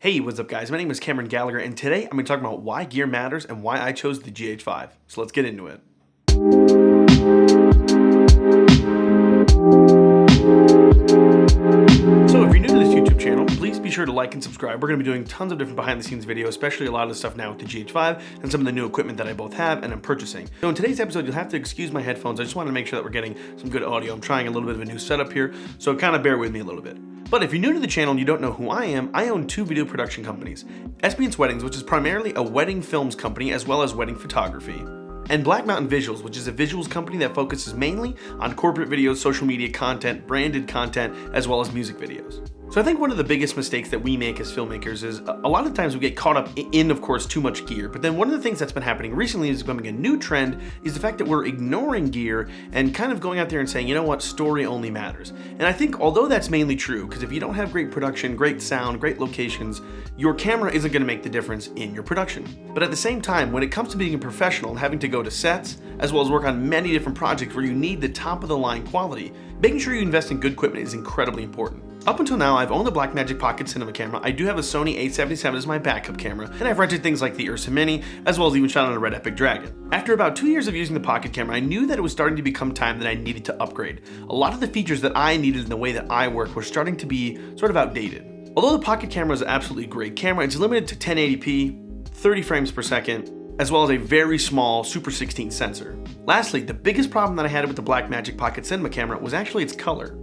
Hey, what's up guys? My name is Cameron Gallagher and today I'm going to talk about why gear matters and why I chose the GH5. So let's get into it. So if you're new to this YouTube channel, please be sure to like and subscribe. We're going to be doing tons of different behind the scenes videos, especially a lot of the stuff now with the GH5 and some of the new equipment that I both have and I'm purchasing. So in today's episode, you'll have to excuse my headphones. I just want to make sure that we're getting some good audio. I'm trying a little bit of a new setup here, so kind of bear with me a little bit. But if you're new to the channel and you don't know who I am, I own two video production companies. SB Weddings, which is primarily a wedding films company as well as wedding photography. And Black Mountain Visuals, which is a visuals company that focuses mainly on corporate videos, social media content, branded content, as well as music videos. So I think one of the biggest mistakes that we make as filmmakers is a lot of times we get caught up in, of course, too much gear. But then one of the things that's been happening recently is becoming a new trend is the fact that we're ignoring gear and kind of going out there and saying, you know what, story only matters. And I think although that's mainly true, because if you don't have great production, great sound, great locations, your camera isn't going to make the difference in your production. But at the same time, when it comes to being a professional and having to go to sets, as well as work on many different projects where you need the top of the line quality, making sure you invest in good equipment is incredibly important. Up until now, I've owned a Blackmagic Pocket Cinema camera. I do have a Sony a7 as my backup camera, and I've rented things like the Ursa Mini, as well as even shot on a Red Epic Dragon. After about 2 years of using the Pocket camera, I knew that it was starting to become time that I needed to upgrade. A lot of the features that I needed in the way that I work were starting to be sort of outdated. Although the Pocket camera is an absolutely great camera, it's limited to 1080p, 30 frames per second, as well as a very small Super 16 sensor. Lastly, the biggest problem that I had with the Blackmagic Pocket Cinema camera was actually its color.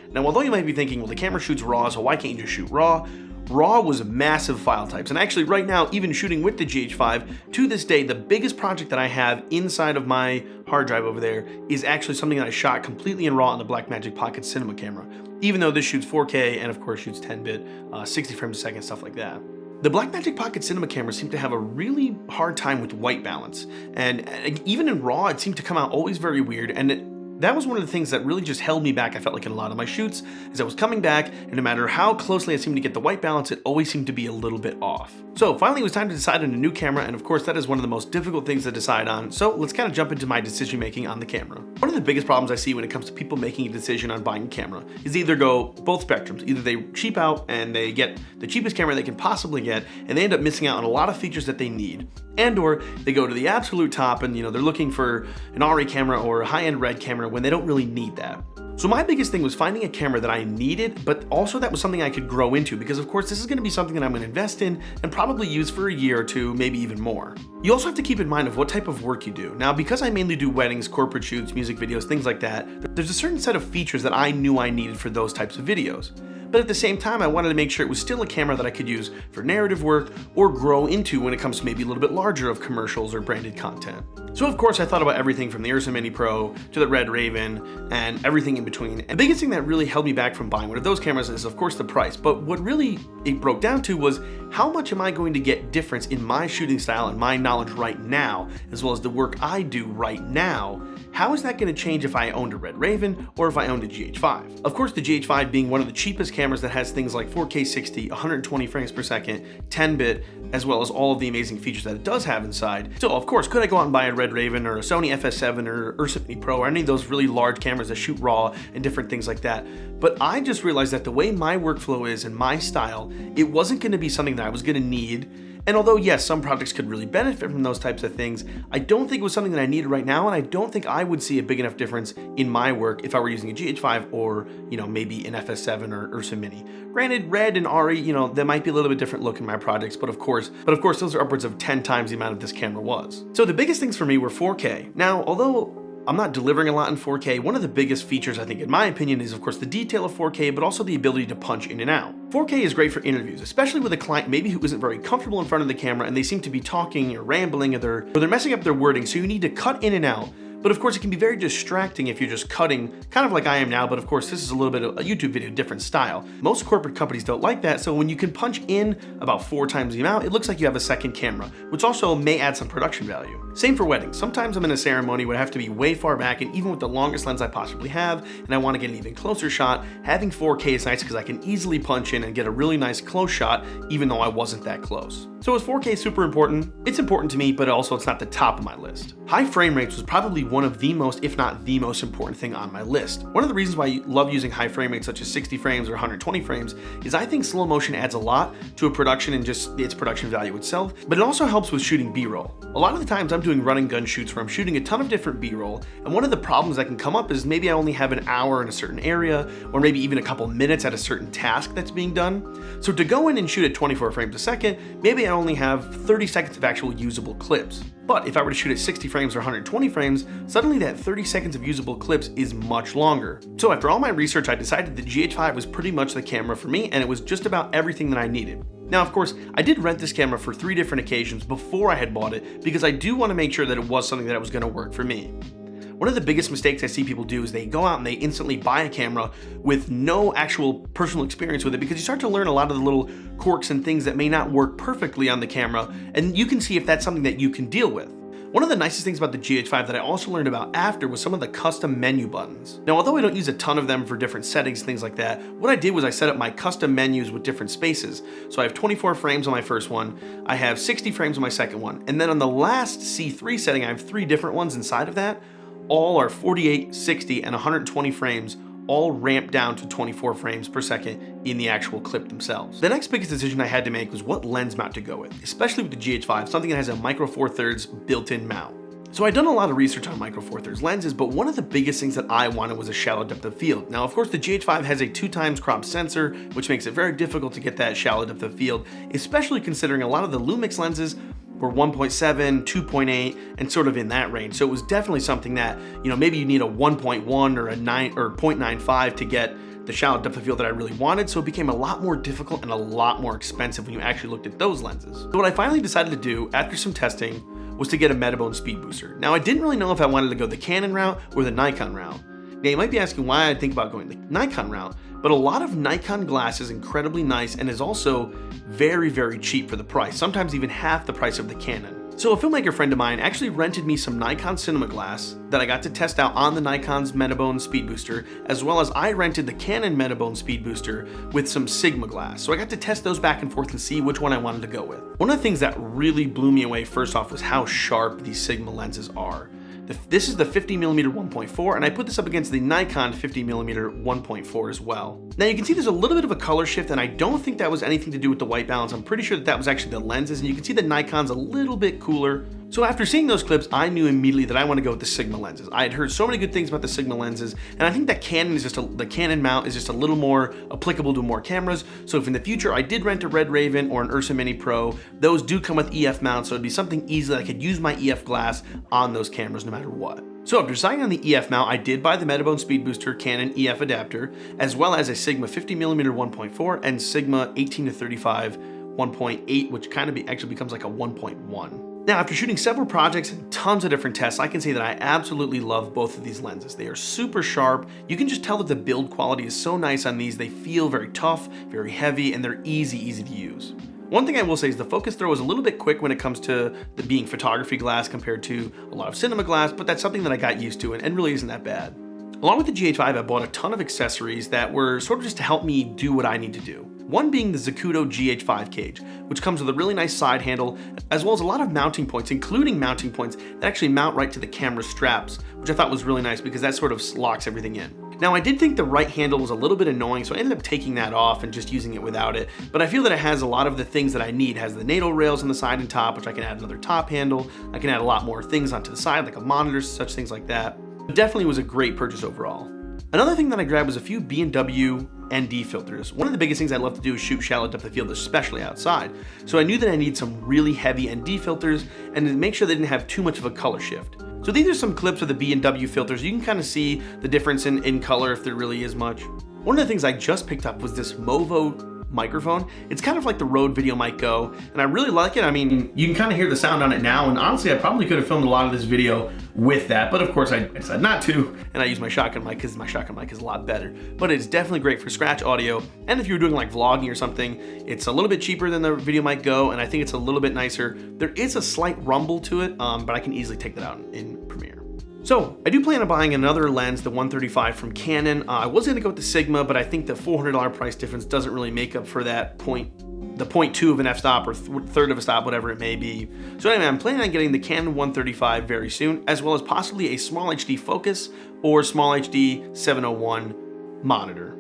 Now, although you might be thinking, well, the camera shoots RAW, so why can't you just shoot RAW? RAW was massive file types, and actually right now, even shooting with the GH5, to this day, the biggest project that I have inside of my hard drive over there is actually something that I shot completely in RAW on the Blackmagic Pocket Cinema camera, even though this shoots 4K and of course shoots 10-bit, 60 frames a second, stuff like that. The Blackmagic Pocket Cinema camera seemed to have a really hard time with white balance, and even in RAW, it seemed to come out always very weird, and that was one of the things that really just held me back, I felt like, in a lot of my shoots, as I was coming back, and no matter how closely I seemed to get the white balance, it always seemed to be a little bit off. So finally it was time to decide on a new camera, and of course that is one of the most difficult things to decide on, so let's kind of jump into my decision making on the camera. One of the biggest problems I see when it comes to people making a decision on buying a camera is either go both spectrums. Either they cheap out and they get the cheapest camera they can possibly get, and they end up missing out on a lot of features that they need, and or they go to the absolute top and they're looking for an RE camera or a high-end Red camera when they don't really need that. So my biggest thing was finding a camera that I needed, but also that was something I could grow into, because of course this is going to be something that I'm going to invest in and probably use for a year or two, maybe even more. You also have to keep in mind of what type of work you do. Now, because I mainly do weddings, corporate shoots, music videos, things like that, there's a certain set of features that I knew I needed for those types of videos. But at the same time, I wanted to make sure it was still a camera that I could use for narrative work or grow into when it comes to maybe a little bit larger of commercials or branded content. So of course I thought about everything from the Ursa Mini Pro to the Red Raven and everything in between. And the biggest thing that really held me back from buying one of those cameras is of course the price. But what really it broke down to was how much am I going to get difference in my shooting style and my knowledge right now, as well as the work I do right now. How is that going to change if I owned a Red Raven or if I owned a GH5? Of course, the GH5 being one of the cheapest cameras that has things like 4K 60, 120 frames per second, 10-bit, as well as all of the amazing features that it does have inside. So of course, could I go out and buy a Red Raven or a Sony FS7 or Ursa Mini Pro or any of those really large cameras that shoot RAW and different things like that? But I just realized that the way my workflow is and my style, it wasn't going to be something that I was going to need. And although, yes, some projects could really benefit from those types of things, I don't think it was something that I needed right now, and I don't think I would see a big enough difference in my work if I were using a GH5 or, maybe an FS7 or Ursa Mini. Granted, Red and RE, there might be a little bit different look in my projects, but of course, those are upwards of 10 times the amount of this camera was. So the biggest things for me were 4K. Now, although I'm not delivering a lot in 4K, one of the biggest features, I think, in my opinion, is of course the detail of 4K, but also the ability to punch in and out. 4K is great for interviews, especially with a client maybe who isn't very comfortable in front of the camera and they seem to be talking or rambling or they're messing up their wording, so you need to cut in and out. But of course it can be very distracting if you're just cutting, kind of like I am now, but of course this is a little bit of a YouTube video, different style. Most corporate companies don't like that, so when you can punch in about 4 times the amount, it looks like you have a second camera, which also may add some production value. Same for weddings. Sometimes I'm in a ceremony where I have to be way far back, and even with the longest lens I possibly have, and I want to get an even closer shot, having 4K is nice because I can easily punch in and get a really nice close shot, even though I wasn't that close. So is 4K super important? It's important to me, but also it's not the top of my list. High frame rates was probably one of the most, if not the most important thing on my list. One of the reasons why I love using high frame rates such as 60 frames or 120 frames is I think slow motion adds a lot to a production and just its production value itself, but it also helps with shooting B-roll. A lot of the times I'm doing run and gun shoots where I'm shooting a ton of different B-roll, and one of the problems that can come up is maybe I only have an hour in a certain area, or maybe even a couple minutes at a certain task that's being done. So to go in and shoot at 24 frames a second, maybe I only have 30 seconds of actual usable clips. But if I were to shoot at 60 frames or 120 frames, suddenly that 30 seconds of usable clips is much longer. So after all my research, I decided the GH5 was pretty much the camera for me, and it was just about everything that I needed. Now, of course, I did rent this camera for 3 different occasions before I had bought it because I do want to make sure that it was something that was going to work for me. One of the biggest mistakes I see people do is they go out and they instantly buy a camera with no actual personal experience with it, because you start to learn a lot of the little quirks and things that may not work perfectly on the camera, and you can see if that's something that you can deal with. One of the nicest things about the GH5 that I also learned about after was some of the custom menu buttons. Now, although I don't use a ton of them for different settings and things like that, what I did was I set up my custom menus with different spaces. So I have 24 frames on my first one, I have 60 frames on my second one, and then on the last C3 setting, I have 3 different ones inside of that. All are 48, 60, and 120 frames, all ramped down to 24 frames per second in the actual clip themselves. The next biggest decision I had to make was what lens mount to go with, especially with the GH5, something that has a micro four thirds built-in mount. So I'd done a lot of research on micro four thirds lenses, but one of the biggest things that I wanted was a shallow depth of field. Now, of course, the GH5 has a 2x crop sensor, which makes it very difficult to get that shallow depth of field, especially considering a lot of the Lumix lenses were 1.7, 2.8, and sort of in that range. So it was definitely something that, maybe you need a 1.1 or a 9 or 0.95 to get the shallow depth of field that I really wanted. So it became a lot more difficult and a lot more expensive when you actually looked at those lenses. So what I finally decided to do after some testing was to get a Metabone speed booster. Now, I didn't really know if I wanted to go the Canon route or the Nikon route. Now, you might be asking why I think about going the Nikon route, but a lot of Nikon glass is incredibly nice and is also very, very cheap for the price, sometimes even half the price of the Canon. So a filmmaker friend of mine actually rented me some Nikon cinema glass that I got to test out on the Nikon's Metabone speed booster, as well as I rented the Canon Metabone speed booster with some Sigma glass. So I got to test those back and forth and see which one I wanted to go with. One of the things that really blew me away first off was how sharp these Sigma lenses are. This is the 50mm 1.4, and I put this up against the Nikon 50mm 1.4 as well. Now you can see there's a little bit of a color shift, and I don't think that was anything to do with the white balance. I'm pretty sure that was actually the lenses, and you can see the Nikon's a little bit cooler. So after seeing those clips, I knew immediately that I want to go with the Sigma lenses. I had heard so many good things about the Sigma lenses, and I think that the Canon mount is just a little more applicable to more cameras. So if in the future I did rent a Red Raven or an Ursa Mini Pro, those do come with EF mounts, so it'd be something easy that I could use my EF glass on those cameras no matter what. So after deciding on the EF mount, I did buy the Metabone Speed Booster Canon EF adapter, as well as a Sigma 50mm 1.4 and Sigma 18-35 1.8, which actually becomes like a 1.1. Now, after shooting several projects and tons of different tests, I can say that I absolutely love both of these lenses. They are super sharp. You can just tell that the build quality is so nice on these. They feel very tough, very heavy, and they're easy to use. One thing I will say is the focus throw is a little bit quick when it comes to being photography glass compared to a lot of cinema glass, but that's something that I got used to and really isn't that bad. Along with the GH5, I bought a ton of accessories that were sort of just to help me do what I need to do. One being the Zacuto GH5 cage, which comes with a really nice side handle, as well as a lot of mounting points, including mounting points that actually mount right to the camera straps, which I thought was really nice because that sort of locks everything in. Now, I did think the right handle was a little bit annoying, so I ended up taking that off and just using it without it, but I feel that it has a lot of the things that I need. It has the NATO rails on the side and top, which I can add another top handle. I can add a lot more things onto the side, like a monitor, such things like that. It definitely was a great purchase overall. Another thing that I grabbed was a few B&W ND filters. One of the biggest things I love to do is shoot shallow depth of field, especially outside. So I knew that I need some really heavy ND filters and to make sure they didn't have too much of a color shift. So these are some clips of the B&W filters. You can kind of see the difference in color if there really is much. One of the things I just picked up was this Movo microphone. It's kind of like the Rode Video Mic Go, and I really like it. I mean, you can kind of hear the sound on it now, and honestly, I probably could have filmed a lot of this video with that, but of course I decided not to, and I use my shotgun mic because my shotgun mic is a lot better. But it's definitely great for scratch audio, and if you're doing like vlogging or something, it's a little bit cheaper than the Video Mic Go, and I think it's a little bit nicer. There is a slight rumble to it, but I can easily take that out in Premiere. So I do plan on buying another lens, the 135 from Canon. I was gonna go with the Sigma, but I think the $400 price difference doesn't really make up for that 0.2 the 0.2 of an f-stop or third of a stop, whatever it may be. So anyway, I'm planning on getting the Canon 135 very soon, as well as possibly a small HD focus or small HD 701 monitor.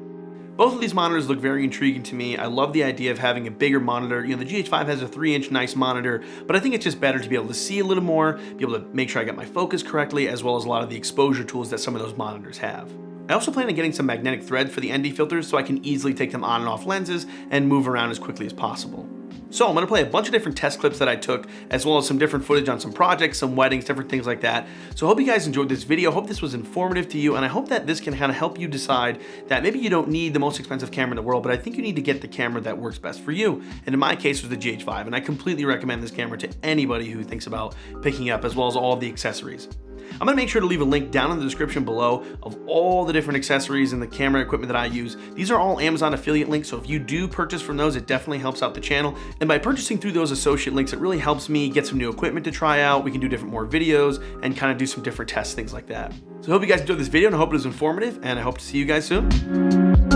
Both of these monitors look very intriguing to me. I love the idea of having a bigger monitor. You know, the GH5 has a 3-inch nice monitor, but I think it's just better to be able to see a little more, be able to make sure I get my focus correctly, as well as a lot of the exposure tools that some of those monitors have. I also plan on getting some magnetic threads for the ND filters so I can easily take them on and off lenses and move around as quickly as possible. So I'm gonna play a bunch of different test clips that I took, as well as some different footage on some projects, some weddings, different things like that. So I hope you guys enjoyed this video. I hope this was informative to you, and I hope that this can kind of help you decide that maybe you don't need the most expensive camera in the world, but I think you need to get the camera that works best for you. And in my case, it was the GH5, and I completely recommend this camera to anybody who thinks about picking up, as well as all of the accessories. I'm gonna make sure to leave a link down in the description below of all the different accessories and the camera equipment that I use. These are all Amazon affiliate links, so if you do purchase from those, it definitely helps out the channel. And by purchasing through those associate links, it really helps me get some new equipment to try out. We can do more videos and kind of do some different tests, things like that. So I hope you guys enjoyed this video, and I hope it was informative, and I hope to see you guys soon.